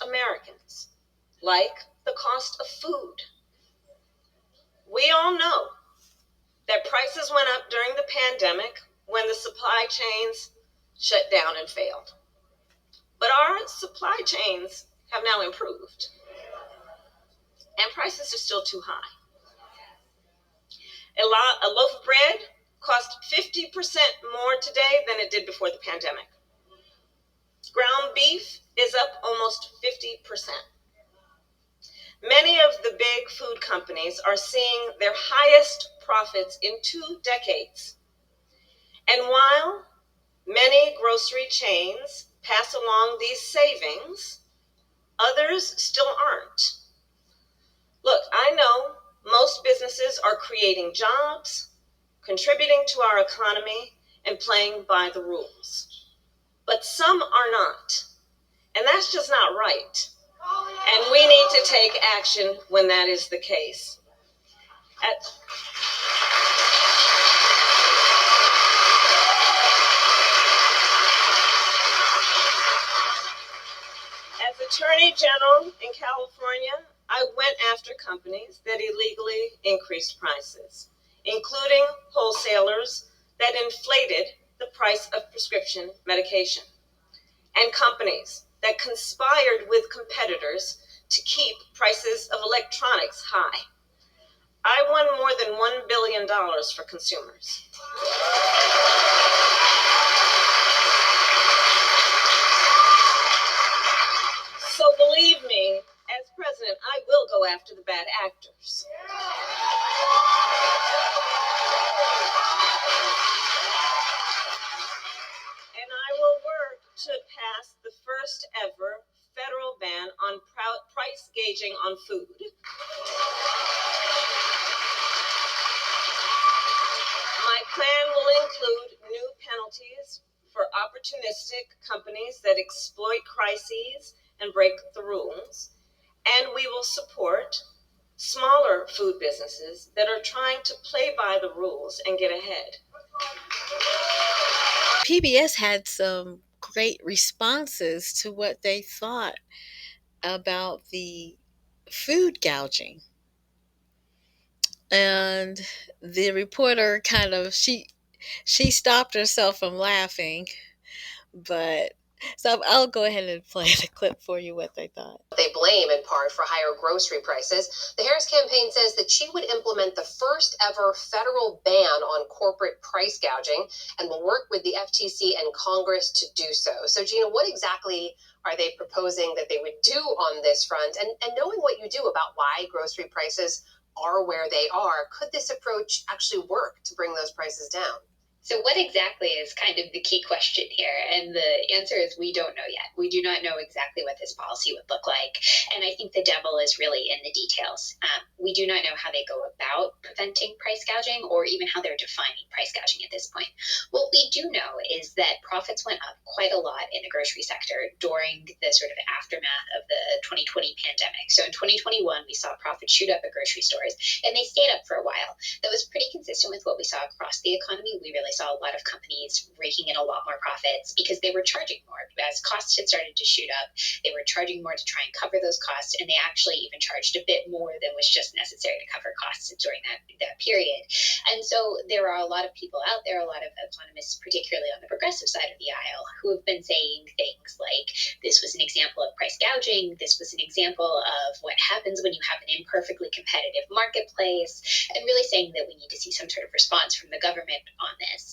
Americans, like the cost of food. We all know that prices went up during the pandemic when the supply chains shut down and failed. But our supply chains have now improved, and prices are still too high. A loaf of bread costs 50% more today than it did before the pandemic. Ground beef is up almost 50%. Many of the big food companies are seeing their highest profits in 2 decades. And while many grocery chains pass along these savings, others still aren't. Look, I know most businesses are creating jobs, contributing to our economy, and playing by the rules. But some are not. And that's just not right. And we need to take action when that is the case. As Attorney General in California, I went after companies that illegally increased prices, including wholesalers that inflated the price of prescription medication, and companies that conspired with competitors to keep prices of electronics high. I won more than $1 billion for consumers. So believe me, as president, I will go after the bad actors. And I will work to pass the first ever federal ban on price gauging on food. My plan will include new penalties for opportunistic companies that exploit crises and break the rules, and we will support smaller food businesses that are trying to play by the rules and get ahead. PBS had some great responses to what they thought about the food gouging. And the reporter she stopped herself from laughing, but so I'll go ahead and play the clip for you what they thought. They blame in part for higher grocery prices. The Harris campaign says that she would implement the first ever federal ban on corporate price gouging and will work with the FTC and Congress to do so. So, Gina, what exactly are they proposing that they would do on this front? And knowing what you do about why grocery prices are where they are, could this approach actually work to bring those prices down? So what exactly is kind of the key question here? And the answer is we don't know yet. We do not know exactly what this policy would look like. And I think the devil is really in the details. We do not know how they go about preventing price gouging or even how they're defining price gouging at this point. What we do know is that profits went up quite a lot in the grocery sector during the sort of aftermath of the 2020 pandemic. So in 2021, we saw profits shoot up at grocery stores, and they stayed up for a while. That was pretty consistent with what we saw across the economy. We really saw a lot of companies raking in a lot more profits because they were charging more. As costs had started to shoot up, they were charging more to try and cover those costs, and they actually even charged a bit more than was just necessary to cover costs during that period. And so there are a lot of people out there, a lot of economists, particularly on the progressive side of the aisle, who have been saying things like, this was an example of price gouging, this was an example of what happens when you have an imperfectly competitive marketplace, and really saying that we need to see some sort of response from the government on this.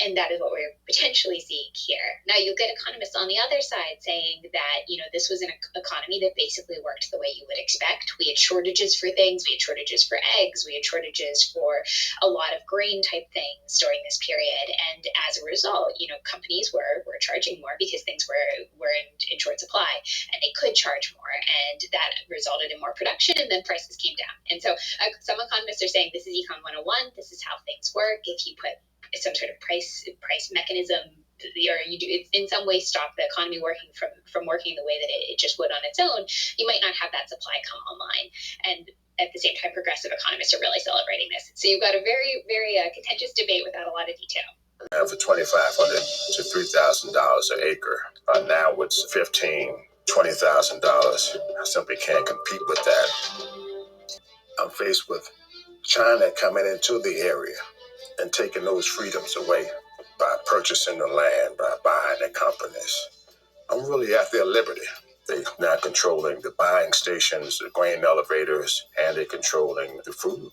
And that is what we're potentially seeing here. Now, you'll get economists on the other side saying that, this was an economy that basically worked the way you would expect. We had shortages for things. We had shortages for eggs. We had shortages for a lot of grain type things during this period. And as a result, companies were charging more because things were in short supply, and they could charge more. And that resulted in more production, and then prices came down. And so some economists are saying this is Econ 101. This is how things work. If you put some sort of price mechanism, or you do it in some way stop the economy working from working the way that it just would on its own, you might not have that supply come online. And at the same time, progressive economists are really celebrating this. So you've got a very, very contentious debate without a lot of detail. For $2,500 to $3,000 an acre. Now it's $15,000 $20,000. I simply can't compete with that. I'm faced with China coming into the area and taking those freedoms away by purchasing the land, by buying the companies. I'm really at their liberty. They're now controlling the buying stations, the grain elevators, and they're controlling the food.